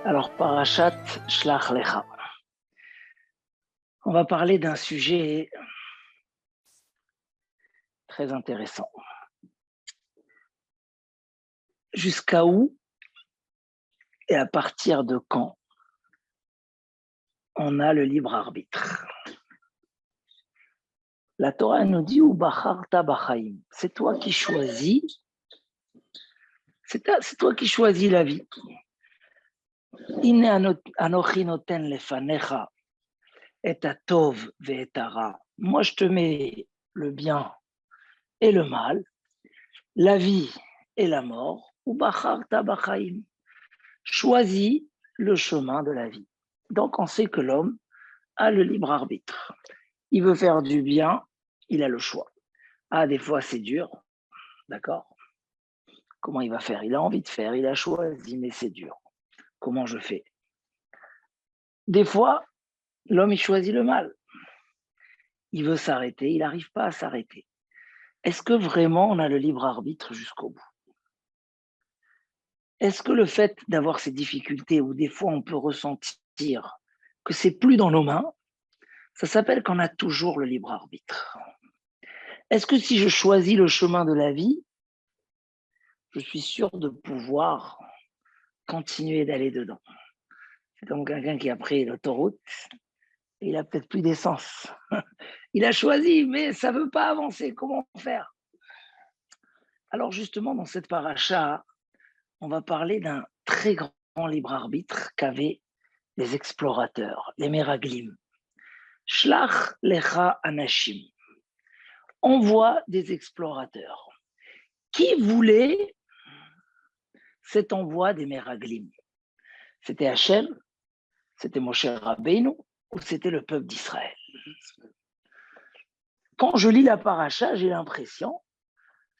Alors, Parashat Shlach Lecha. On va parler d'un sujet très intéressant. Jusqu'à où et à partir de quand on a le libre arbitre? La Torah nous dit ou bacharta bachaim. C'est toi qui choisis. C'est toi qui choisis la vie. Ine anochi noten lefanecha et atov ve'et hara. Moi, je te mets le bien et le mal, la vie et la mort. Ou bacharta bachaim. Choisis le chemin de la vie. Donc, on sait que l'homme a le libre arbitre. Il veut faire du bien, il a le choix. Ah, des fois, c'est dur, d'accord? Comment il va faire? Il a envie de faire, il a choisi, mais c'est dur. Comment je fais? Des fois, l'homme, il choisit le mal. Il veut s'arrêter, il n'arrive pas à s'arrêter. Est-ce que vraiment on a le libre arbitre jusqu'au bout? Est-ce que le fait d'avoir ces difficultés, où des fois on peut ressentir que c'est plus dans nos mains, ça s'appelle qu'on a toujours le libre arbitre? Est-ce que si je choisis le chemin de la vie, je suis sûr de pouvoir continuer d'aller dedans? C'est comme quelqu'un qui a pris l'autoroute, et il a peut-être plus d'essence. Il a choisi, mais ça ne veut pas avancer. Comment faire? Alors justement, dans cette paracha, on va parler d'un très grand libre arbitre qu'avaient les explorateurs, les Meraglim. Shlach lecha anashim. Envoie des explorateurs. Qui voulait cet envoi des Meraglim? C'était Hachem, c'était Moshe Rabbeinu, ou c'était le peuple d'Israël? Quand je lis la paracha, j'ai l'impression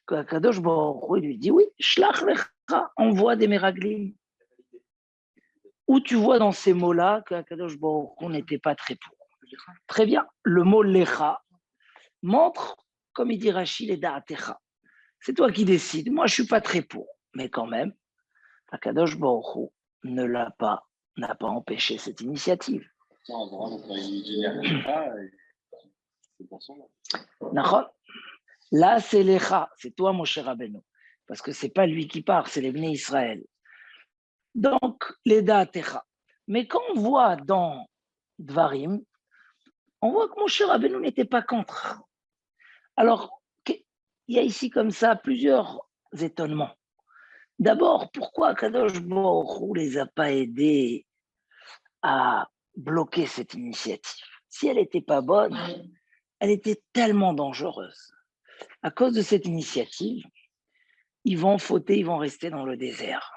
que Kadosh Baruch Hu lui dit oui, Shlach lecha, envoie des Meraglim. Où tu vois dans ces mots-là que Kadosh Baruch Hu n'était pas très pour? Très bien, le mot lecha montre, comme il dit Rashi, les da'atecha. C'est toi qui décides. Moi, je suis pas très pour, mais quand même, Kadosh Baruch Hu n'a pas empêché cette initiative. Là, c'est lecha, c'est toi, Moshe Rabbeinu, parce que c'est pas lui qui part, c'est les Bnei Israël. Donc, les da'atecha. Mais quand on voit dans Dvarim, on voit que Moshe Rabbeinu n'était pas contre. Alors, il y a ici comme ça plusieurs étonnements. D'abord, pourquoi Kadosh Baruch Hu les a pas aidés à bloquer cette initiative? Si elle n'était pas bonne, elle était tellement dangereuse. À cause de cette initiative, ils vont fauter, ils vont rester dans le désert.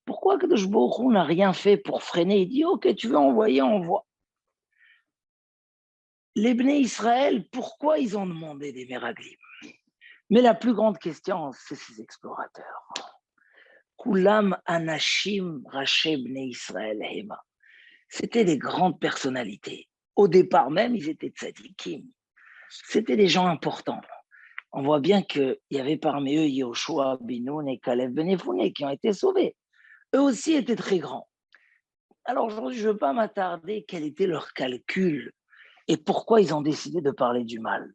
Pourquoi Kadosh Baruch Hu n'a rien fait pour freiner? Il dit, ok, tu veux envoyer, envoie. Les Bnei Israël, pourquoi ils ont demandé des Meraglim? Mais la plus grande question, c'est ces explorateurs. Kulam Anashim Raché Bnei Israël Hema. C'était des grandes personnalités. Au départ même, ils étaient tzadikim. C'était des gens importants. On voit bien qu'il y avait parmi eux Yehoshua, Binoun et Caleb Ben Yefuneh qui ont été sauvés. Eux aussi étaient très grands. Alors aujourd'hui, je ne veux pas m'attarder quel était leur calcul et pourquoi ils ont décidé de parler du mal.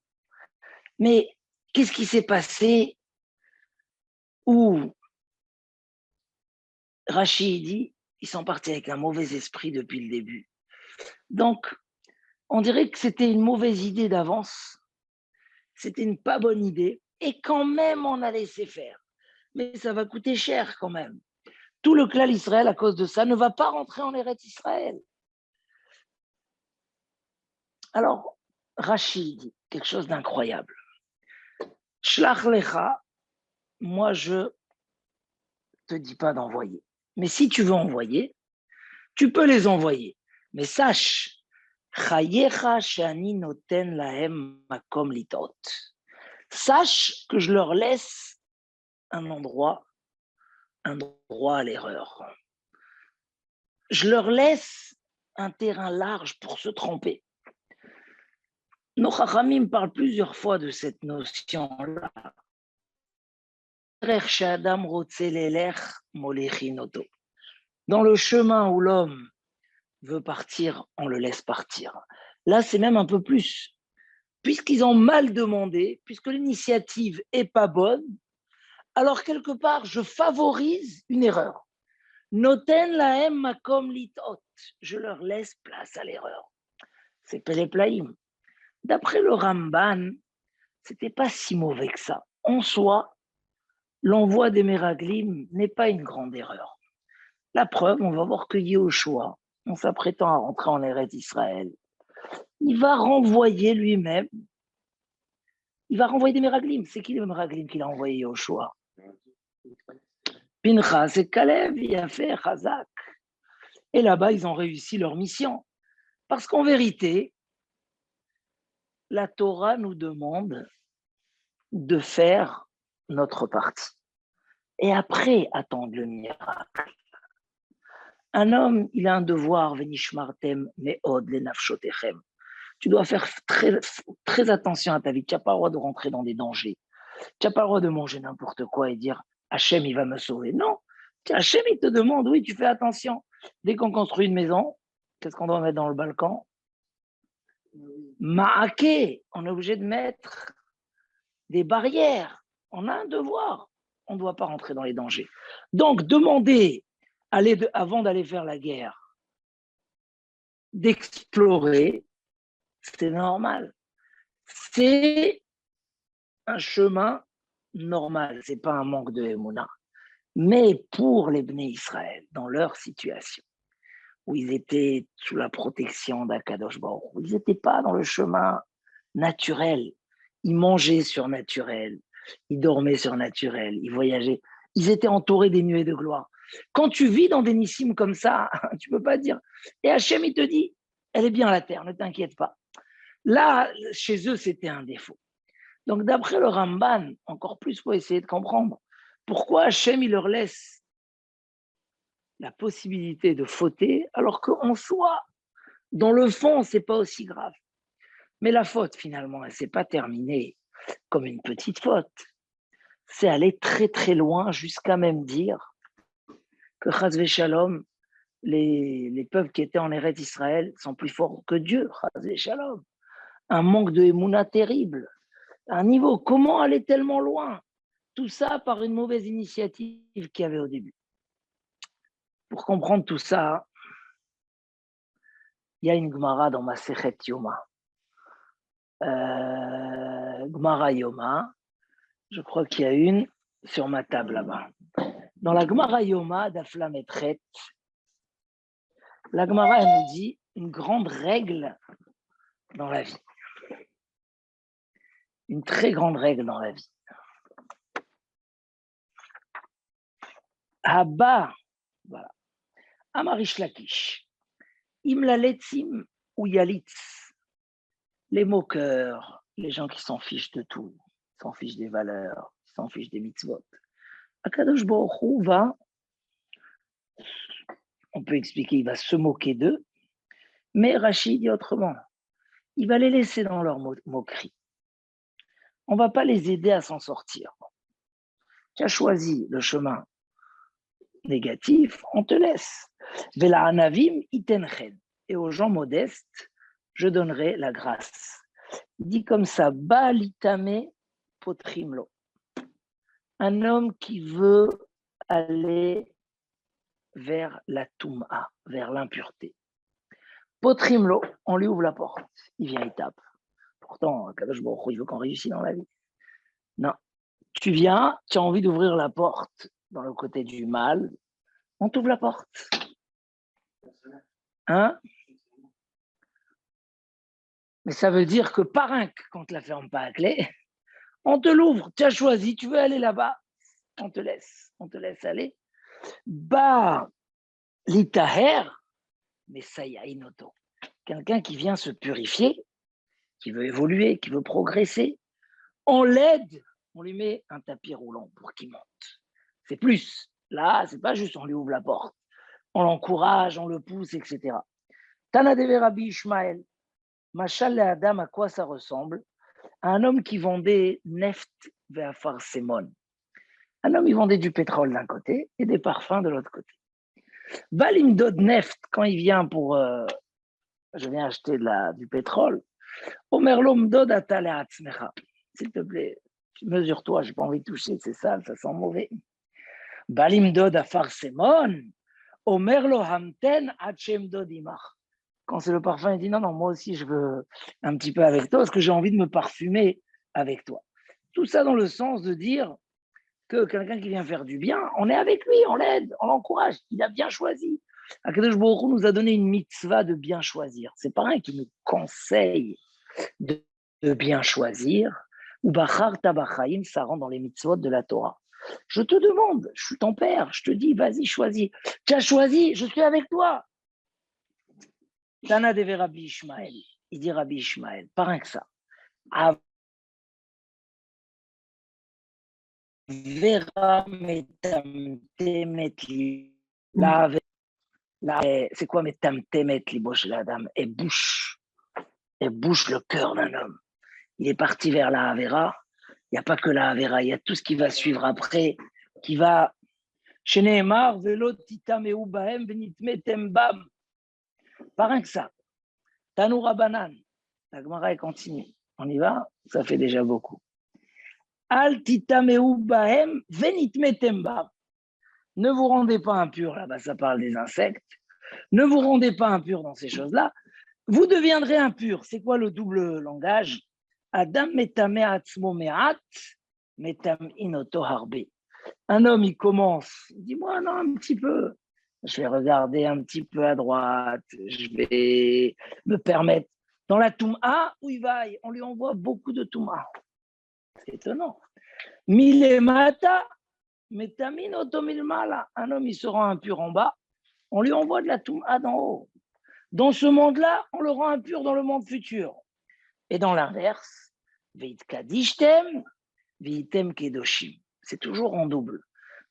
Mais qu'est-ce qui s'est passé où Rachid dit, ils sont partis avec un mauvais esprit depuis le début. Donc, on dirait que c'était une mauvaise idée d'avance, c'était une pas bonne idée, et quand même on a laissé faire. Mais ça va coûter cher quand même. Tout le clan Israël, à cause de ça, ne va pas rentrer en Eretz Israël. Alors, Rachid dit quelque chose d'incroyable. Shlach lecha, moi je te dis pas d'envoyer. Mais si tu veux envoyer, tu peux les envoyer. Mais sache, chayecha shani noten lahem makom litot. Sache que je leur laisse un droit à l'erreur. Je leur laisse un terrain large pour se tromper. Nos Chachamim parlent plusieurs fois de cette notion-là. Dans le chemin où l'homme veut partir, on le laisse partir. Là, c'est même un peu plus. Puisqu'ils ont mal demandé, puisque l'initiative est pas bonne, alors quelque part, je favorise une erreur. Noten lahem makom litot. Je leur laisse place à l'erreur. C'est Péléplaïm. D'après le Ramban, c'était pas si mauvais que ça. En soi, l'envoi des Méraglim n'est pas une grande erreur. La preuve, on va voir que Yehoshua, en s'apprêtant à rentrer en Eretz Israël, il va renvoyer lui-même, il va renvoyer des Méraglim. C'est qui les Méraglim qu'il a envoyé Yehoshua? Pinchas et Kalev, il a fait Chazak. Et là-bas, ils ont réussi leur mission. Parce qu'en vérité, la Torah nous demande de faire notre partie. Et après, attendre le miracle. Un homme, il a un devoir, venishmartem meod le nafshotechem. Tu dois faire très, très attention à ta vie. Tu n'as pas le droit de rentrer dans des dangers. Tu n'as pas le droit de manger n'importe quoi et dire Hachem, il va me sauver. Non. Hachem, il te demande, oui, tu fais attention. Dès qu'on construit une maison, qu'est-ce qu'on doit mettre dans le balcon? Ma'ake. On est obligé de mettre des barrières. On a un devoir. On ne doit pas rentrer dans les dangers. Donc, demander, avant d'aller faire la guerre, d'explorer, c'est normal. C'est un chemin normal. Ce n'est pas un manque de Emouna. Mais pour les Bnei Israël, dans leur situation, où ils étaient sous la protection d'Akadosh Baruch Hu, ils n'étaient pas dans le chemin naturel. Ils mangeaient surnaturel, ils dormaient surnaturel, ils voyageaient. Ils étaient entourés des nuées de gloire. Quand tu vis dans des nissim comme ça, tu ne peux pas dire. Et Hachem, il te dit, elle est bien la terre, ne t'inquiète pas. Là, chez eux, c'était un défaut. Donc, d'après le Ramban, encore plus pour essayer de comprendre pourquoi Hachem, il leur laisse la possibilité de fauter, alors qu'en soi, dans le fond, ce n'est pas aussi grave. Mais la faute, finalement, elle ne s'est pas terminée comme une petite faute. C'est aller très, très loin jusqu'à même dire que Chaz Shalom, les peuples qui étaient en Eretz Israël sont plus forts que Dieu, Chaz Shalom. Un manque de Emouna terrible. Un niveau, comment aller tellement loin? Tout ça par une mauvaise initiative qu'il y avait au début. Pour comprendre tout ça, il y a une Gemara dans Masechet Yoma. Gemara Yoma, je crois qu'il y a une sur ma table là-bas. Dans la Gemara Yoma d'Afla Metret, la Gemara elle nous dit une grande règle dans la vie. Une très grande règle dans la vie. Abba, voilà. Amarish Lakish. Imlaletzim ou Yalitz. Les moqueurs, les gens qui s'en fichent de tout, s'en fichent des valeurs, s'en fichent des mitzvot. Akadosh Baruch Hu va, on peut expliquer, il va se moquer d'eux, mais Rachid dit autrement. Il va les laisser dans leur moquerie. On ne va pas les aider à s'en sortir. Tu as choisi le chemin négatif, on te laisse. Vela anavim itenchen. Et aux gens modestes, je donnerai la grâce. Il dit comme ça, Balitame potrimlo. Un homme qui veut aller vers la touma, vers l'impureté. Potrimlo, on lui ouvre la porte. Il vient, il tape. Pourtant, Kadosh Baruch Hu, il veut qu'on réussisse dans la vie. Non. Tu viens, tu as envie d'ouvrir la porte dans le côté du mal, on t'ouvre la porte. Hein? Mais ça veut dire que par un, quand on ne te la ferme pas à clé, on te l'ouvre. Tu as choisi, tu veux aller là-bas, on te laisse aller. Bah, l'itaher, mais ça y a une auto. Quelqu'un qui vient se purifier, qui veut évoluer, qui veut progresser, on l'aide, on lui met un tapis roulant pour qu'il monte. C'est plus. Là, c'est pas juste on lui ouvre la porte. On l'encourage, on le pousse, etc. Tana Deve Rabbi Ishmael, Machal le Adam, à quoi ça ressemble? À un homme qui vendait neft ve'afar semon. Un homme, il vendait du pétrole d'un côté et des parfums de l'autre côté. Valimdod Neft, quand il vient pour, je viens acheter du pétrole, Omerlom Dod Atale Atzmecha. S'il te plaît, mesure-toi, j'ai pas envie de toucher, c'est sale, ça sent mauvais. Balimdod Afar Semon, Omerlo Hamten Hachem Dod Imach. Quand c'est le parfum, il dit non, non, moi aussi je veux un petit peu avec toi parce que j'ai envie de me parfumer avec toi. Tout ça dans le sens de dire que quelqu'un qui vient faire du bien, on est avec lui, on l'aide, on l'encourage, il a bien choisi. Akadosh Baruch Hu nous a donné une mitzvah de bien choisir. C'est pas un qui nous conseille de bien choisir. Ou Bachar Tabachaim, ça rentre dans les mitzvot de la Torah. Je te demande, je suis ton père, je te dis, vas-y, choisis. Tu as choisi, je suis avec toi. Tana deve Rabbi Ishmael. Il dit Rabbi Ishmael, pas rien que ça. Vera metamtemet li. C'est quoi metamtemet li bosh la dame? Elle bouche le cœur d'un homme. Il est parti vers la Havera. Il n'y a pas que la Havera, il y a tout ce qui va suivre après, qui va. Sheneemar velo titameu bahem venitmetem bam. Pas rien que ça. Tanoura banan. La Gemara continue. On y va? Ça fait déjà beaucoup. Al titameu bahem venitmetem bam. Ne vous rendez pas impur, là-bas ça parle des insectes. Ne vous rendez pas impur dans ces choses-là. Vous deviendrez impur. C'est quoi le double langage? Adam metame atzmo me'at, metam inoto harbe. Un homme, il commence, il dit, moi, non, un petit peu. Je vais regarder un petit peu à droite. Je vais me permettre. Dans la Touma, où il va, on lui envoie beaucoup de Touma. C'est étonnant. Milemata, metamin otomilmala. Un homme, il se rend impur en bas. On lui envoie de la Touma d'en haut. Dans ce monde-là, on le rend impur dans le monde futur. Et dans l'inverse, Veit kadishtem, veitem kedoshim. C'est toujours en double.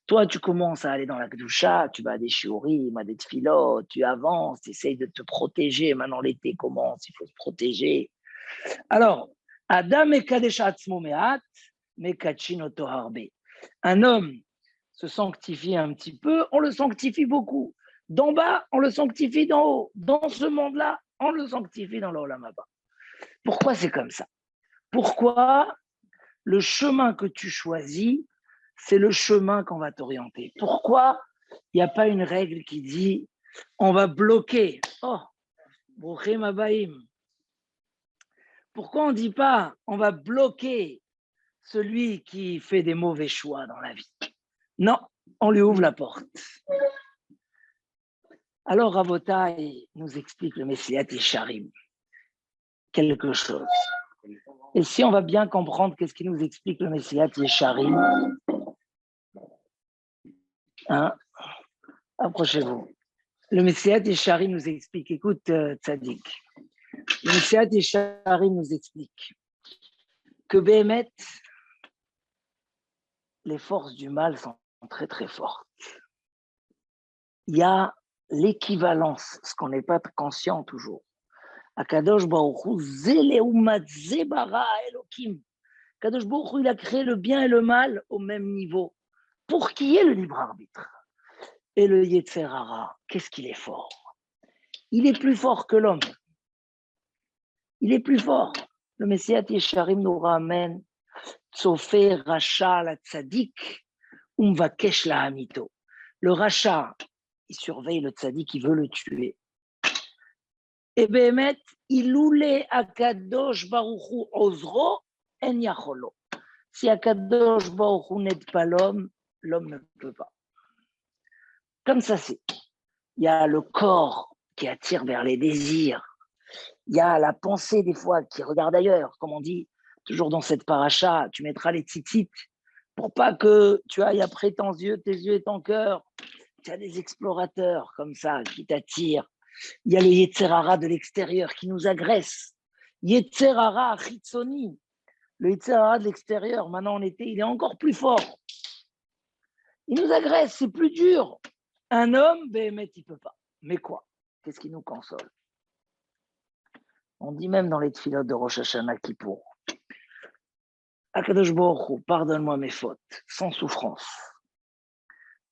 Toi, tu commences à aller dans la Kedusha, tu vas à des shiurim, à des tefilot, tu avances, tu essayes de te protéger. Maintenant, l'été commence, il faut se protéger. Alors, Adam ekadesh atzmo me'at, mekachin oto harbe. Un homme se sanctifie un petit peu, on le sanctifie beaucoup. D'en bas, on le sanctifie d'en haut. Dans ce monde-là, on le sanctifie dans l'Olam Haba. Pourquoi c'est comme ça? Pourquoi le chemin que tu choisis, c'est le chemin qu'on va t'orienter? Pourquoi il n'y a pas une règle qui dit on va bloquer? Oh, Bruchim Abaim. Pourquoi on ne dit pas on va bloquer celui qui fait des mauvais choix dans la vie? Non, on lui ouvre la porte. Alors Rabotai nous explique le Messilat Yesharim quelque chose. Et si on va bien comprendre qu'est-ce qui nous explique le Messilat Yesharim, hein, approchez-vous. Le Messilat Yesharim nous explique, écoute Tzadik, le Messilat Yesharim nous explique que Béhémet, les forces du mal sont très très fortes. Il y a l'équivalence, ce qu'on n'est pas conscient toujours. Akadosh Baruch Hu, Zeleumatze bara Elokim. Akadosh Baruch Hu, il a créé le bien et le mal au même niveau. Pour qu'il y ait le libre arbitre. Et le Yetzer Hara, qu'est-ce qu'il est fort? Il est plus fort que l'homme. Il est plus fort. Le Messilat Yesharim nous ramène Tsofer Racha la Tzadik, Umvakesh la Hamito. Le Racha, il surveille le Tzadik, il veut le tuer. Et Béhémet, il oulé Akadosh Baruchu Ozro, En Yacholo. Si Akadosh Baruchu n'aide pas l'homme, l'homme ne peut pas. Comme ça, c'est. Il y a le corps qui attire vers les désirs. Il y a la pensée des fois qui regarde ailleurs. Comme on dit, toujours dans cette paracha, tu mettras les titites pour pas que tu ailles après tes yeux et ton cœur. Tu as des explorateurs comme ça qui t'attirent. Il y a le Yetzer Hara de l'extérieur qui nous agresse. Yetzer Hara Chitzoni. Le Yetzer Hara de l'extérieur, maintenant en été, il est encore plus fort. Il nous agresse, c'est plus dur. Un homme, Béhémet, il ne peut pas. Mais quoi? Qu'est-ce qui nous console? On dit même dans les tfilotes de Rosh Hashanah Kippour, Akadosh Baruch Hu, pardonne-moi mes fautes, sans souffrance,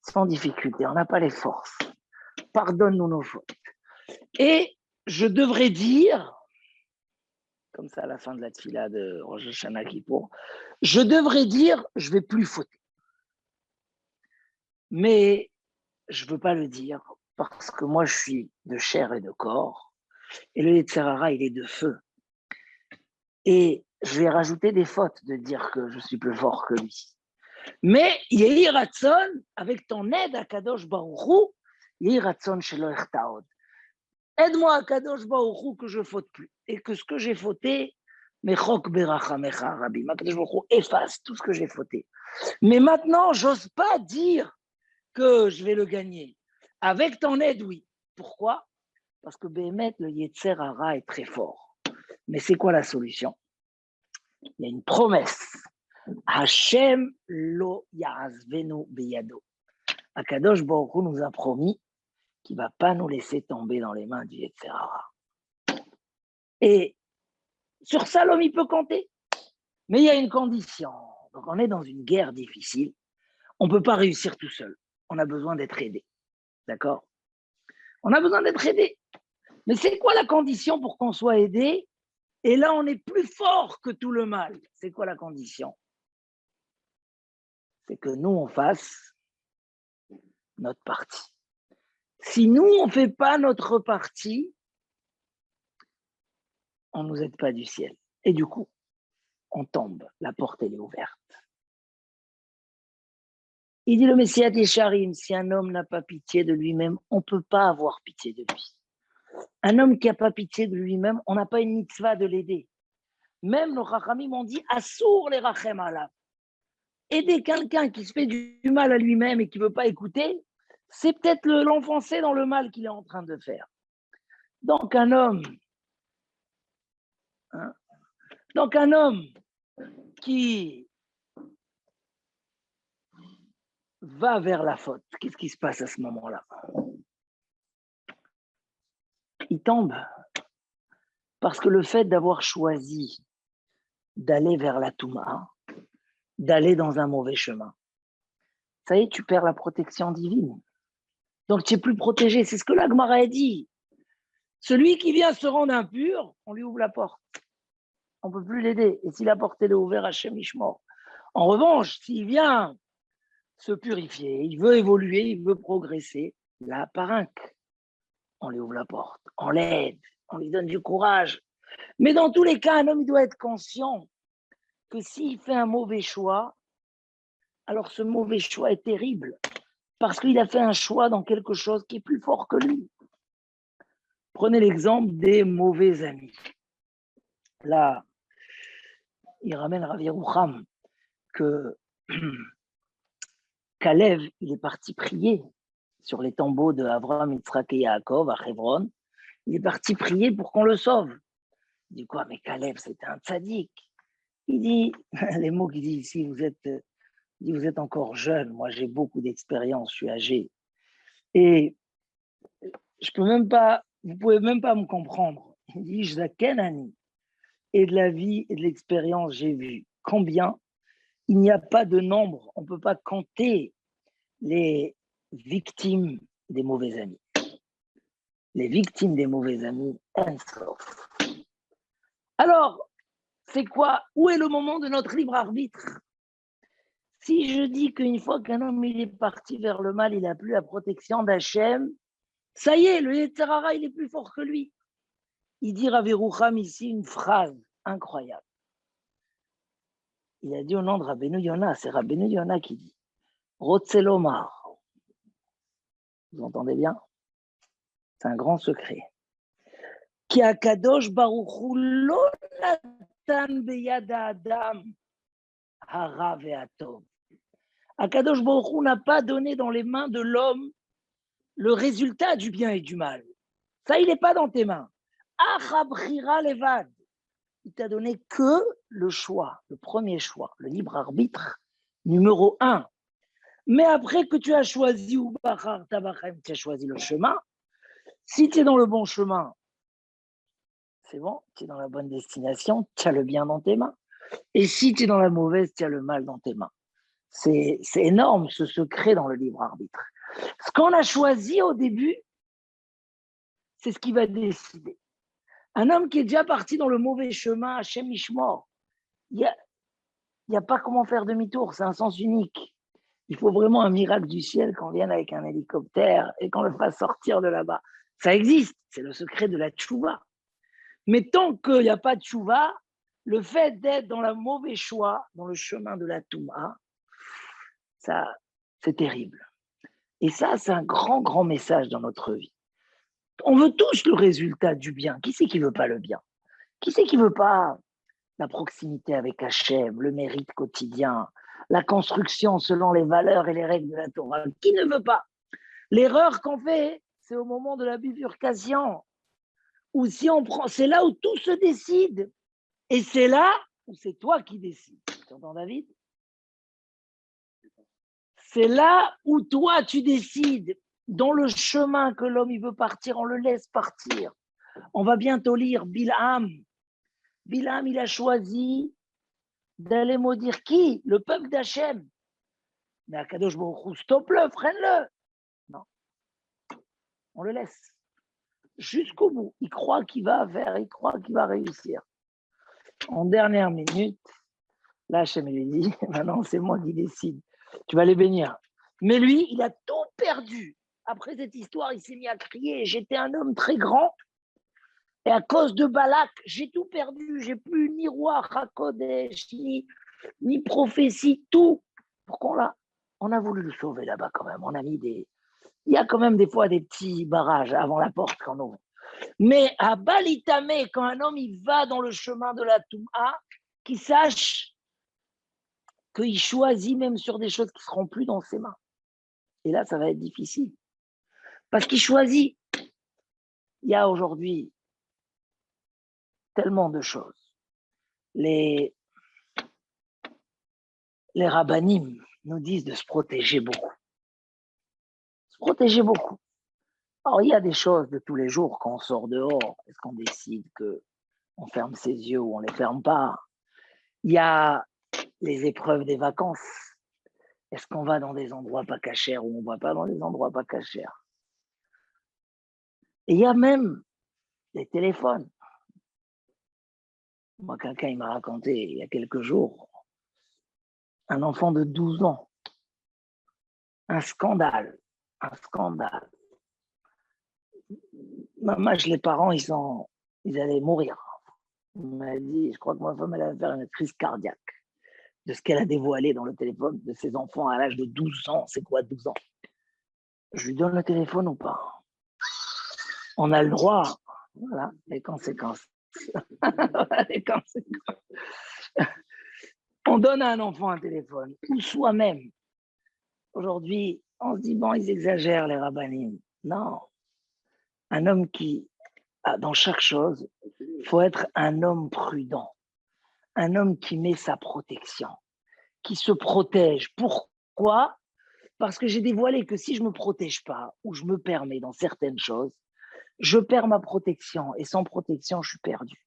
sans difficulté. On n'a pas les forces. pardonne-nous nos fautes. Et je devrais dire, comme ça à la fin de la tfila de Rosh Hashanah Kippour, je devrais dire, je ne vais plus fauter. Mais je ne veux pas le dire parce que moi, je suis de chair et de corps et le Yetzer Hara, il est de feu. Et je vais rajouter des fautes de dire que je suis plus fort que lui. Mais Yehi Ratson, avec ton aide à Kadosh Baruch Hu, Yehi Ratson shelo echtaod. Aide-moi à Kadosh Baruch Hu que je ne faute plus. Et que ce que j'ai fauté, Mechok berachamecha rabbi. Kadosh Baruch Hu efface tout ce que j'ai fauté. Mais maintenant, j'ose pas dire que je vais le gagner. Avec ton aide, oui. Pourquoi? Parce que Béhémet, le Yetzer Hara est très fort. Mais c'est quoi la solution? Il y a une promesse. Hashem lo ya'azvenu beyado. Akadosh Baruch Hu nous a promis qu'il ne va pas nous laisser tomber dans les mains du Yetzer Hara. Et sur ça, l'homme, il peut compter. Mais il y a une condition. Donc, on est dans une guerre difficile. On ne peut pas réussir tout seul. On a besoin d'être aidé. D'accord? On a besoin d'être aidé. Mais c'est quoi la condition pour qu'on soit aidé? Et là, on est plus fort que tout le mal. C'est quoi la condition? C'est que nous, on fasse notre partie. Si nous, on ne fait pas notre partie, on ne nous aide pas du ciel. Et du coup, on tombe. La porte, elle est ouverte. Il dit le Messie Yesharim, si un homme n'a pas pitié de lui-même, on ne peut pas avoir pitié de lui. Un homme qui n'a pas pitié de lui-même, on n'a pas une mitzvah de l'aider. Même nos rachamim m'ont dit, assour les rachem alav. Aider quelqu'un qui se fait du mal à lui-même et qui ne veut pas écouter, c'est peut-être l'enfoncer dans le mal qu'il est en train de faire. Donc un homme qui va vers la faute, qu'est-ce qui se passe à ce moment-là? Il tombe. Parce que le fait d'avoir choisi d'aller vers la Touma, d'aller dans un mauvais chemin, ça y est, tu perds la protection divine. Donc tu n'es plus protégé. C'est ce que l'Agmara a dit. Celui qui vient se rendre impur, on lui ouvre la porte. On ne peut plus l'aider. Et si la porte est ouverte, Hachem Ishmor. En revanche, s'il vient se purifier, il veut évoluer, il veut progresser, là, parinque. On lui ouvre la porte, on l'aide, on lui donne du courage. Mais dans tous les cas, un homme il doit être conscient que s'il fait un mauvais choix, alors ce mauvais choix est terrible, parce qu'il a fait un choix dans quelque chose qui est plus fort que lui. Prenez l'exemple des mauvais amis. Là, il ramène Rav Yerucham que Kalev, il est parti prier sur les tombeaux de Avraham, Yitzhak et Yaakov à Hebron. Il est parti prier pour qu'on le sauve. Il dit quoi? Mais Kalev, c'était un tzaddik. Il dit, les mots qu'il dit ici, vous êtes encore jeune, moi j'ai beaucoup d'expérience, je suis âgé. Et vous ne pouvez même pas me comprendre. Il dit, Zakenani, et de la vie et de l'expérience, j'ai vu combien il n'y a pas de nombre, on ne peut pas compter les victimes des mauvais amis. Les victimes des mauvais amis, sauf. Alors, c'est quoi? Où est le moment de notre libre arbitre? Si je dis qu'une fois qu'un homme il est parti vers le mal, il n'a plus la protection d'Hachem, ça y est, le Yetzer Hara, il est plus fort que lui. Il dit Rav Yerucham ici une phrase incroyable. Il a dit au nom de Rabbeinu Yonah, c'est Rabbeinu Yonah qui dit Rotzelomar. Vous entendez bien? C'est un grand secret. Ki akadosh baruch hu lo natan beyada adam hara ve'atov. Akadosh baruch hu n'a pas donné dans les mains de l'homme le résultat du bien et du mal. Ça, il n'est pas dans tes mains. Achabchira levad. Il t'a donné que le choix, le premier choix, le libre arbitre numéro 1. Mais après que tu as choisi ou bachar tabachem, tu as choisi le chemin, si tu es dans le bon chemin, c'est bon, tu es dans la bonne destination, tu as le bien dans tes mains. Et si tu es dans la mauvaise, tu as le mal dans tes mains. C'est énorme ce secret dans le libre arbitre. Ce qu'on a choisi au début, c'est ce qui va décider. Un homme qui est déjà parti dans le mauvais chemin, Hachem Ishmor, il n'y a pas comment faire demi-tour, c'est un sens unique. Il faut vraiment un miracle du ciel qu'on vienne avec un hélicoptère et qu'on le fasse sortir de là-bas. Ça existe, c'est le secret de la tchouva. Mais tant qu'il n'y a pas de tchouva, le fait d'être dans le mauvais choix, dans le chemin de la touma, ça, c'est terrible. Et ça, c'est un grand, grand message dans notre vie. On veut tous le résultat du bien. Qui c'est qui veut pas le bien? Qui c'est qui veut pas la proximité avec Hachem, le mérite quotidien, la construction selon les valeurs et les règles de la Torah? Qui ne veut pas? L'erreur qu'on fait, c'est au moment de la bifurcation, où si on prend, c'est là où tout se décide. Et c'est là où c'est toi qui décides. Tu entends, David? C'est là où toi, tu décides. Dans le chemin que l'homme il veut partir, on le laisse partir. On va bientôt lire Bilham. Bilham, il a choisi d'aller maudire qui? Le peuple d'Hachem. Mais Akadosh Baruch Hu, stop-le, freine-le. Non, on le laisse. Jusqu'au bout. Il croit qu'il va faire, il croit qu'il va réussir. En dernière minute, là, Hachem lui dit, maintenant c'est moi qui décide. Tu vas les bénir. Mais lui, il a tout perdu. Après cette histoire, il s'est mis à crier. J'étais un homme très grand. Et à cause de Balak, j'ai tout perdu. J'ai plus ni roi Hakodesh, ni prophétie, tout. Pourquoi on a voulu le sauver là-bas quand même. On a mis des. Il y a quand même des fois des petits barrages avant la porte quand on ouvre. Mais à Balitamé, quand un homme il va dans le chemin de la Touma, qu'il sache qu'il choisit même sur des choses qui ne seront plus dans ses mains. Et là, ça va être difficile. Parce qu'il choisit. Il y a aujourd'hui tellement de choses. Les rabbinim nous disent de se protéger beaucoup. Se protéger beaucoup. Alors, il y a des choses de tous les jours quand on sort dehors. Est-ce qu'on décide qu'on ferme ses yeux ou on ne les ferme pas? Il y a les épreuves des vacances. Est-ce qu'on va dans des endroits pas cachers ou on ne va pas dans des endroits pas cachers? Et il y a même les téléphones. Moi, quelqu'un il m'a raconté il y a quelques jours, un enfant de 12 ans, un scandale. Maman, les parents, ils allaient mourir. Il m'a dit, je crois que ma femme, elle allait faire une crise cardiaque de ce qu'elle a dévoilé dans le téléphone de ses enfants à l'âge de 12 ans. C'est quoi 12 ans? Je lui donne le téléphone ou pas? On a le droit. Voilà, les conséquences. Les conséquences. On donne à un enfant un téléphone, ou soi-même. Aujourd'hui, on se dit, bon, ils exagèrent, les rabbinim. Non. Un homme qui, dans chaque chose, il faut être un homme prudent. Un homme qui met sa protection, qui se protège. Pourquoi? Parce que j'ai dévoilé que si je ne me protège pas, ou je me permets dans certaines choses, je perds ma protection. Et sans protection, je suis perdu.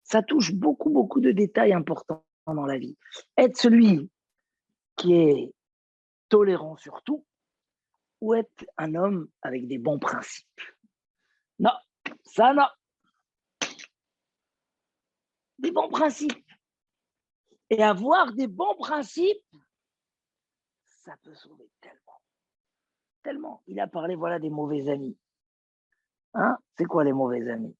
Ça touche beaucoup, beaucoup de détails importants dans la vie. Être celui qui est tolérant sur tout, ou être un homme avec des bons principes. Non, ça non. Des bons principes. Et avoir des bons principes, ça peut sauver tellement. Tellement. Il a parlé, voilà, des mauvais amis. Hein? C'est quoi les mauvais amis?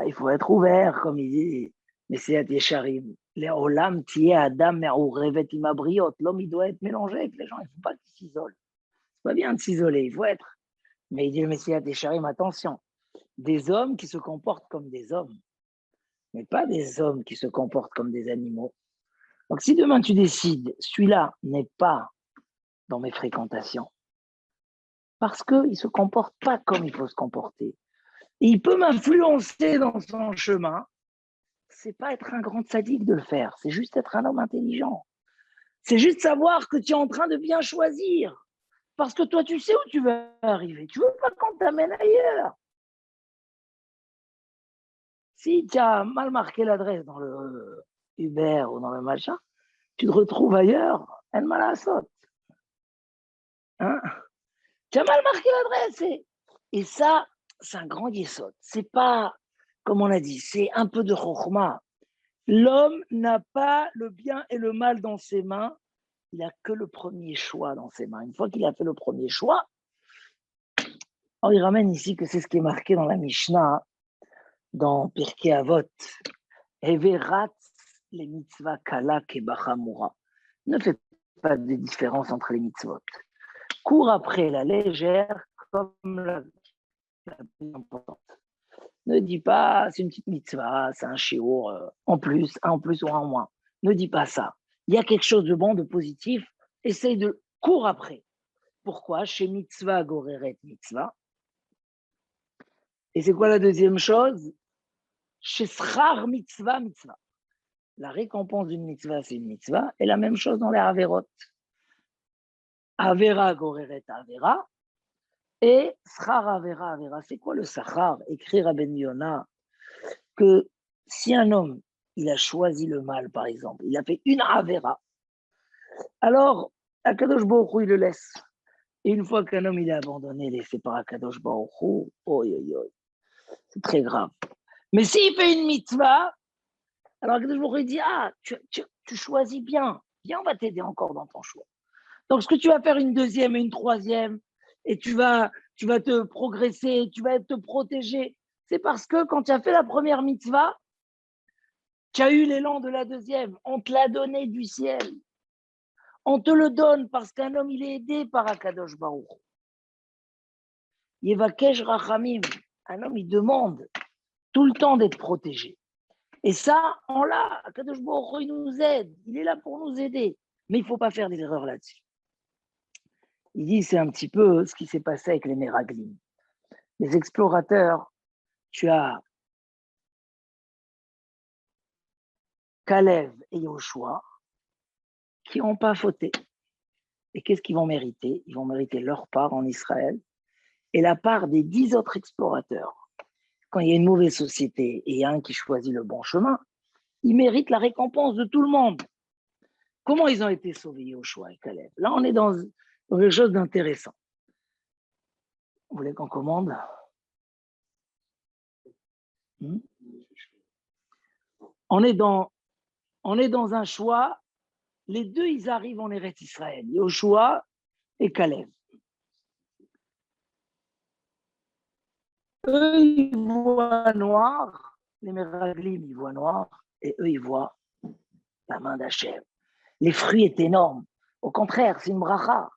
Il faut être ouvert, comme il dit Messiat Yesharim. L'homme, Adam, l'homme, il doit être mélangé avec les gens. Il ne faut pas qu'il s'isole. C'est pas bien de s'isoler, il faut être. Mais il dit le Messiat Yesharim, attention, des hommes qui se comportent comme des hommes, mais pas des hommes qui se comportent comme des animaux. Donc si demain tu décides, celui-là n'est pas dans mes fréquentations, parce qu'il ne se comporte pas comme il faut se comporter, et il peut m'influencer dans son chemin, c'est pas être un grand sadique de le faire, c'est juste être un homme intelligent. C'est juste savoir que tu es en train de bien choisir. Parce que toi, tu sais où tu veux arriver. Tu ne veux pas qu'on t'amène ailleurs. Si tu as mal marqué l'adresse dans le Uber ou dans le machin, tu te retrouves ailleurs. Elle m'a la saute. Hein? Tu as mal marqué l'adresse. Et ça, c'est un grand yesod. C'est pas, comme on a dit, c'est un peu de chokhma. L'homme n'a pas le bien et le mal dans ses mains. Il n'a que le premier choix dans ses mains. Une fois qu'il a fait le premier choix, il ramène ici que c'est ce qui est marqué dans la Mishnah, dans Pirkei Avot. Everat les mitzvahs kala kebachamura. Ne fais pas de différence entre les mitzvot. Cours après la légère comme la plus importante. Ne dis pas, c'est une petite mitzvah, c'est un shiur en plus, un en plus ou un en moins. Ne dis pas ça. Il y a quelque chose de bon, de positif. Essaye de cours après. Pourquoi? Chez mitzvah, goreret mitzvah. Et c'est quoi la deuxième chose? Chez schar mitzvah, mitzvah. La récompense d'une mitzvah, c'est une mitzvah. Et la même chose dans les averot. Avera, goreret, avera. Et schar, avera, avera. C'est quoi le sachar? Écrire à Ben Yonah que si un homme, il a choisi le mal, par exemple, il a fait une avera, alors Akadosh Baruch Hu, il le laisse. Et une fois qu'un homme, il est abandonné, laissé par Akadosh Baruch Hu, c'est très grave. Mais s'il fait une mitzvah, alors Akadosh Baruch Hu dit, tu choisis bien, viens, on va t'aider encore dans ton choix. Donc, ce que tu vas faire une deuxième et une troisième, et tu vas te progresser, tu vas te protéger, c'est parce que quand tu as fait la première mitzvah, tu as eu l'élan de la deuxième. On te l'a donné du ciel. On te le donne parce qu'un homme, il est aidé par Akadosh Baruch. Yevakesh Rachamim. Un homme, il demande tout le temps d'être protégé. Et ça, on l'a. Akadosh Baruch, il nous aide. Il est là pour nous aider. Mais il ne faut pas faire des erreurs là-dessus. Il dit, c'est un petit peu ce qui s'est passé avec les Meraglim. Les explorateurs, tu as Kalev et Yoshua qui n'ont pas fauté. Et qu'est-ce qu'ils vont mériter? Ils vont mériter leur part en Israël et la part des 10 autres explorateurs. Quand il y a une mauvaise société et il y a un qui choisit le bon chemin, ils méritent la récompense de tout le monde. Comment ils ont été sauvés, Yoshua et Caleb? Là, on est dans quelque chose d'intéressant. Vous voulez qu'on commande? On est dans un choix. Les deux, ils arrivent en Eretz Israël, Yoshua et Caleb. Eux, ils voient noir, les Meraglim, ils voient noir, et eux, ils voient la main d'Hachem. Les fruits étaient énormes. Au contraire, c'est une bracha.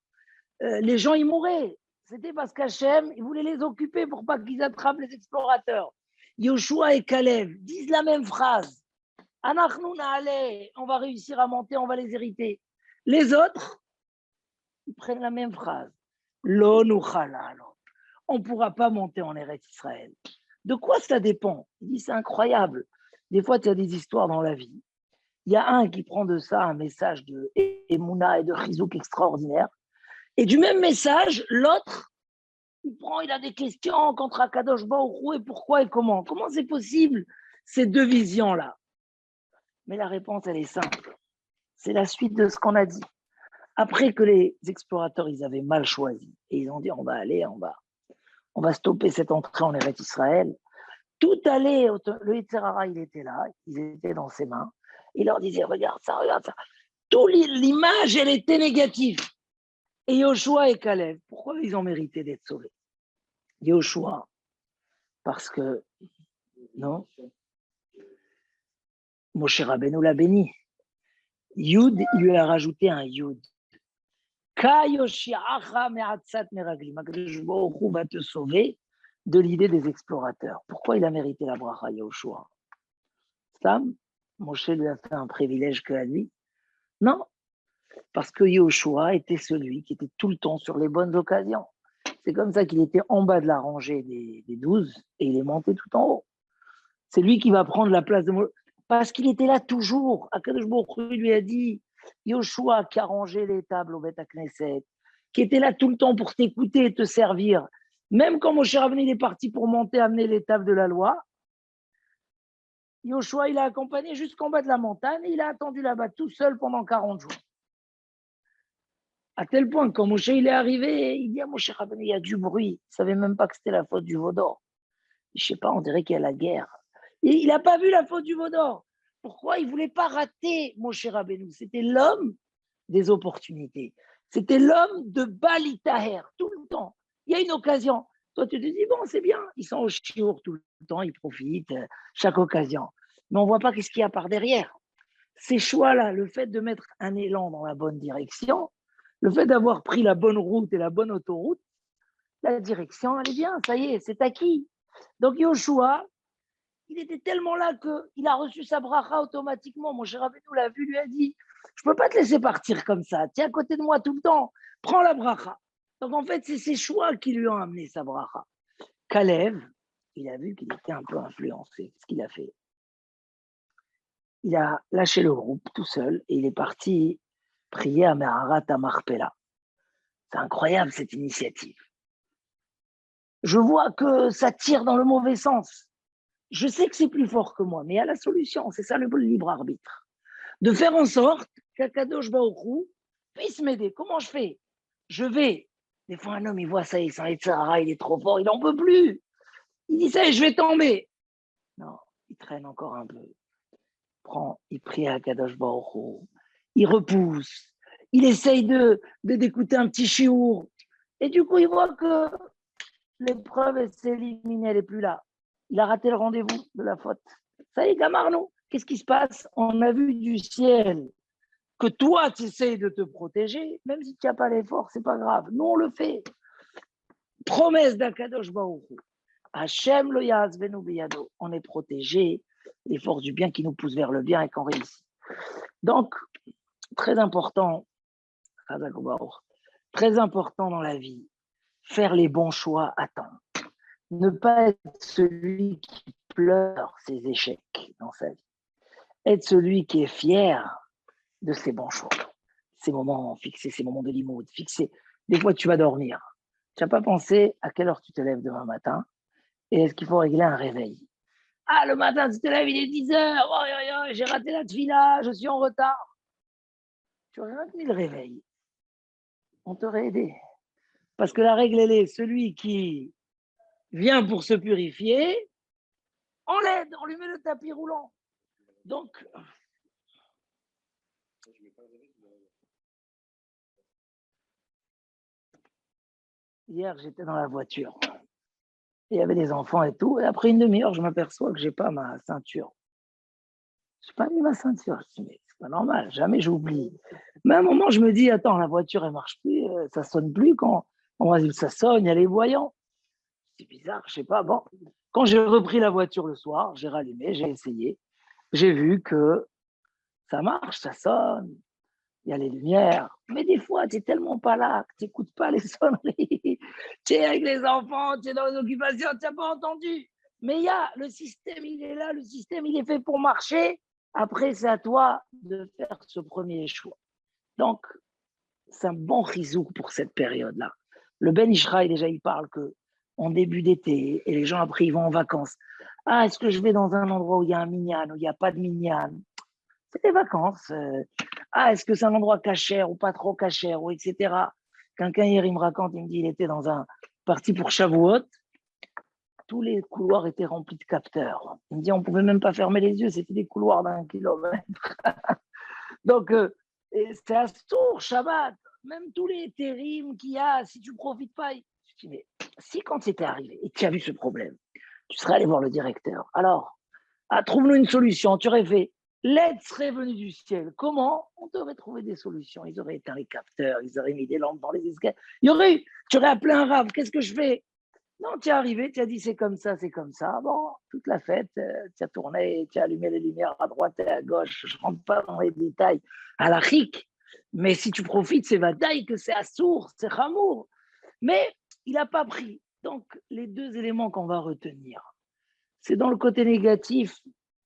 Les gens, ils mouraient. C'était parce qu'Hachem, il voulait les occuper pour pas qu'ils attrapent les explorateurs. Yoshua et Caleb disent la même phrase. Anachnu na'aleh, on va réussir à monter, on va les hériter. Les autres, ils prennent la même phrase. Lo nuchala, on ne pourra pas monter en Eretz Israël. De quoi ça dépend? Il dit, c'est incroyable. Des fois, tu as des histoires dans la vie. Il y a un qui prend de ça un message de Emouna et de Chizouk extraordinaire. Et du même message, l'autre, il a des questions contre Akadosh Baruch Hu et pourquoi et comment. Comment c'est possible, ces deux visions-là? Mais la réponse, elle est simple. C'est la suite de ce qu'on a dit. Après que les explorateurs, ils avaient mal choisi, et ils ont dit, on va stopper cette entrée en Eretz Israël. Tout allait, le Yitzhara, il était là, ils étaient dans ses mains. Il leur disait, regarde ça, regarde ça. Tout l'image, elle était négative. Et Yoshua et Caleb, pourquoi ils ont mérité d'être sauvés? Yoshua, parce que, non, Moshe Rabbeinu l'a béni. Yud, il lui a rajouté un Yud. Ka Yoshiacha me'atzat meraglim. Akadosh Baruch Hu va te sauver de l'idée des explorateurs. Pourquoi il a mérité la bracha Yoshua? Sam, Moshe lui a fait un privilège que à lui? Non, parce que Yoshua était celui qui était tout le temps sur les bonnes occasions. C'est comme ça qu'il était en bas de la rangée des 12 et il est monté tout en haut. C'est lui qui va prendre la place de Moshe. Parce qu'il était là toujours. Akadosh Baruch Hu lui a dit, Yoshua qui a rangé les tables au Beth Knesset, qui était là tout le temps pour t'écouter et te servir. Même quand Moshe Rabbeinu est parti pour monter, amener les tables de la loi, Yoshua, il a accompagné jusqu'en bas de la montagne et il a attendu là-bas tout seul pendant 40 jours. À tel point, quand Moshe il est arrivé, il dit à Moshe Rabbeinu, il y a du bruit. Il ne savait même pas que c'était la faute du veau d'or. Je ne sais pas, on dirait qu'il y a la guerre. Il n'a pas vu la faute du veau d'or. Pourquoi? Il ne voulait pas rater Moshe Rabbeinu. C'était l'homme des opportunités. C'était l'homme de Balitaher, tout le temps. Il y a une occasion. Toi, tu te dis, bon, c'est bien. Ils sont au chiour tout le temps, ils profitent, chaque occasion. Mais on ne voit pas qu'est-ce qu'il y a par derrière. Ces choix-là, le fait de mettre un élan dans la bonne direction, le fait d'avoir pris la bonne route et la bonne autoroute, la direction, elle est bien, ça y est, c'est acquis. Donc Yoshua, il était tellement là qu'il a reçu sa bracha automatiquement. Mon cher Rabbeinu l'a vu, lui a dit, je ne peux pas te laisser partir comme ça, tiens à côté de moi tout le temps, prends la bracha. Donc en fait, c'est ses choix qui lui ont amené sa bracha. Kalev, il a vu qu'il était un peu influencé. Qu'est-ce qu'il a fait? Il a lâché le groupe tout seul et il est parti prier à Meharat à Marpella. C'est incroyable cette initiative. Je vois que ça tire dans le mauvais sens. Je sais que c'est plus fort que moi, mais il y a la solution. C'est ça le libre arbitre. De faire en sorte qu'Akadosh Baruch Hu puisse m'aider. Comment je fais? Je vais. Des fois, un homme, il voit ça, il sent il est trop fort, il n'en peut plus. Il dit ça et je vais tomber. Non, il traîne encore un peu. Il prie à Akadosh Baruch Hu. Il repousse. Il essaye d'écouter un petit chiour. Et du coup, il voit que l'épreuve, elle s'est éliminée, elle n'est plus là. Il a raté le rendez-vous de la faute. Ça y est, Gamarno, qu'est-ce qui se passe? On a vu du ciel que toi, tu essayes de te protéger, même si tu n'as pas l'effort, c'est pas grave. Nous, on le fait. Promesse d'Akadosh Baruch Hu. Hachem lo ya'azvenu biyado. On est protégé, les forces du bien qui nous poussent vers le bien et qu'on réussit. Donc, très important, très important dans la vie, faire les bons choix à temps. Ne pas être celui qui pleure ses échecs dans sa vie. Être celui qui est fier de ses bons choix. Ces moments fixés, ces moments de limoud, fixés. Des fois, tu vas dormir. Tu n'as pas pensé à quelle heure tu te lèves demain matin et est-ce qu'il faut régler un réveil? Ah, le matin, tu te lèves, il est 10h. Oh, oh, oh, j'ai raté la tefila, je suis en retard. Tu aurais maintenu le réveil. On t'aurait aidé. Parce que la règle, elle est celui qui vient pour se purifier, on l'aide, on lui met le tapis roulant. Donc, hier, j'étais dans la voiture. Il y avait des enfants et tout. Et après une demi-heure, je m'aperçois que je n'ai pas ma ceinture. Je n'ai pas mis ma ceinture. Je me dis, mais c'est pas normal, jamais j'oublie. Mais à un moment, je me dis, attends, la voiture, elle ne marche plus, ça ne sonne plus. Quand on va dire ça sonne, il y a les voyants. C'est bizarre, je ne sais pas. Bon, quand j'ai repris la voiture le soir, j'ai rallumé, j'ai essayé. J'ai vu que ça marche, ça sonne. Il y a les lumières. Mais des fois, tu n'es tellement pas là que tu n'écoutes pas les sonneries. Tu es avec les enfants, tu es dans les occupations, tu n'as pas entendu. Mais il y a le système, il est là, le système, il est fait pour marcher. Après, c'est à toi de faire ce premier choix. Donc, c'est un bon rizouk pour cette période-là. Le Ben Ishraï, déjà, il parle que en début d'été, et les gens après, ils vont en vacances. Ah, est-ce que je vais dans un endroit où il y a un minyan, où il n'y a pas de minyan? C'est des vacances. Ah, est-ce que c'est un endroit cachère ou pas trop cachère, ou etc. Quelqu'un hier, il me raconte, il me dit, il était dans un parti pour Shavuot. Tous les couloirs étaient remplis de capteurs. Il me dit, on ne pouvait même pas fermer les yeux, c'était des couloirs d'1 kilomètre. Donc, c'est à Stour, Shabbat, même tous les térimes qu'il y a, si tu ne profites pas. Je dis, mais si quand c'était arrivé et tu as vu ce problème, tu serais allé voir le directeur. Alors, trouve-nous une solution. Tu aurais fait, l'aide serait venue du ciel. Comment? On devrait trouver des solutions. Ils auraient éteint les capteurs, ils auraient mis des lampes dans les escaliers. Il y aurait eu, tu aurais appelé un rave. Qu'est-ce que je fais? Non, tu es arrivé, tu as dit c'est comme ça, c'est comme ça. Bon, toute la fête, tu as tourné, tu as allumé les lumières à droite et à gauche. Je ne rentre pas dans les détails à la chic. Mais si tu profites, c'est vadaï que c'est assour, c'est chamour. Mais il n'a pas pris. Donc, les deux éléments qu'on va retenir, c'est dans le côté négatif,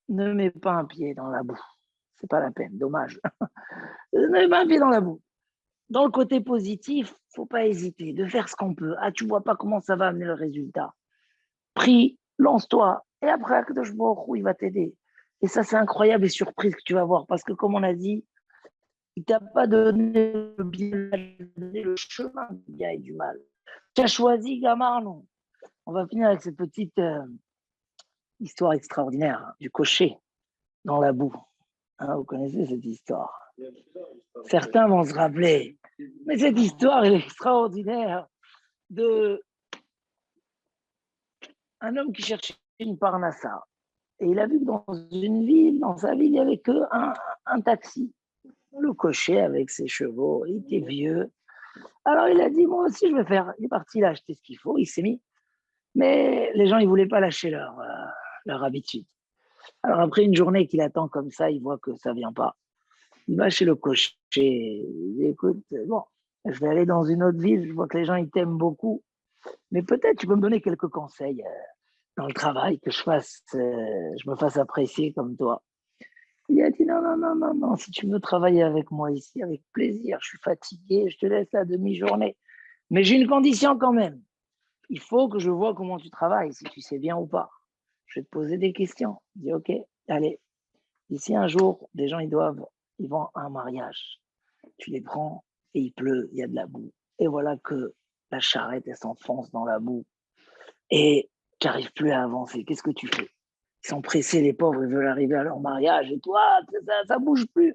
ne mets pas un pied dans la boue. C'est pas la peine, dommage. Ne mets pas un pied dans la boue. Dans le côté positif, faut pas hésiter de faire ce qu'on peut. Ah, tu vois pas comment ça va amener le résultat. Prie, lance-toi. Et après, Akadosh Baruch Hu, il va t'aider. Et ça, c'est incroyable les surprises que tu vas voir. Parce que comme on a dit, Il t'a pas donné le bien, il t'a donné le chemin du bien et du mal. Tu as choisi Gamarnon. On va finir avec cette petite histoire extraordinaire hein, du cocher dans la boue. Hein, vous connaissez cette histoire. Certains vont se rappeler. Mais cette histoire est extraordinaire de un homme qui cherchait une parnassa. Et il a vu que dans une ville, dans sa ville, il n'y avait qu'un taxi. Le cocher avec ses chevaux, il était vieux. Alors il a dit, moi aussi je vais faire. Il est parti, il a acheté ce qu'il faut, il s'est mis. Mais les gens, ils ne voulaient pas lâcher leur habitude. Alors après une journée qu'il attend comme ça, il voit que ça ne vient pas. Il va chez le cocher, il dit, écoute, bon, je vais aller dans une autre ville, je vois que les gens, ils t'aiment beaucoup. Mais peut-être tu peux me donner quelques conseils dans le travail, que je me fasse apprécier comme toi. Il a dit non, non, non, non, non, si tu veux travailler avec moi ici, avec plaisir, je suis fatigué, je te laisse la demi-journée. Mais j'ai une condition quand même. Il faut que je vois comment tu travailles, si tu sais bien ou pas. Je vais te poser des questions. Il dit ok, allez. Ici un jour, des gens ils vont à un mariage. Tu les prends et il pleut, il y a de la boue. Et voilà que la charrette, elle s'enfonce dans la boue. Et tu n'arrives plus à avancer. Qu'est-ce que tu fais? Ils sont pressés, les pauvres, ils veulent arriver à leur mariage. Et toi, ça bouge plus.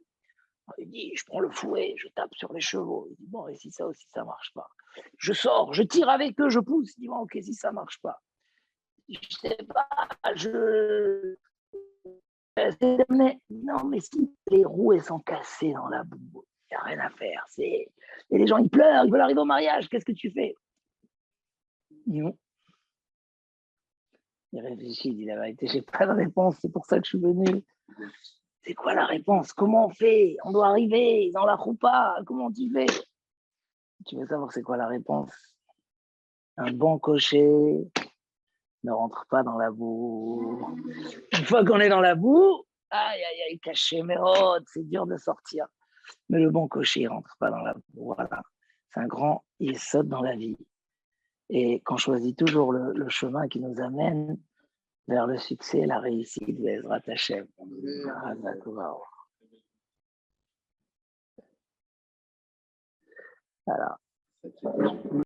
Il dit, je prends le fouet, je tape sur les chevaux. Il dit, bon, et si ça aussi, ça marche pas? Je sors, je tire avec eux, je pousse. Il dit, bon, ok, si ça marche pas. Je sais pas, non, mais si les roues, elles sont cassées dans la boue, il n'y a rien à faire. Et les gens, ils pleurent, ils veulent arriver au mariage. Qu'est-ce que tu fais? Non. Il réfléchit, il dit la vérité, j'ai pas de réponse, c'est pour ça que je suis venu. C'est quoi la réponse? Comment on fait? On doit arriver dans la roupa. Comment tu fais? Tu veux savoir c'est quoi la réponse? Un bon cocher ne rentre pas dans la boue. Une fois qu'on est dans la boue, aïe, aïe, aïe, caché, mais oh, c'est dur de sortir. Mais le bon cocher, il rentre pas dans la boue. Voilà. C'est un grand, il saute dans la vie. Et qu'on choisit toujours le chemin qui nous amène vers le succès, la réussite, Bezrat Hashem. Voilà.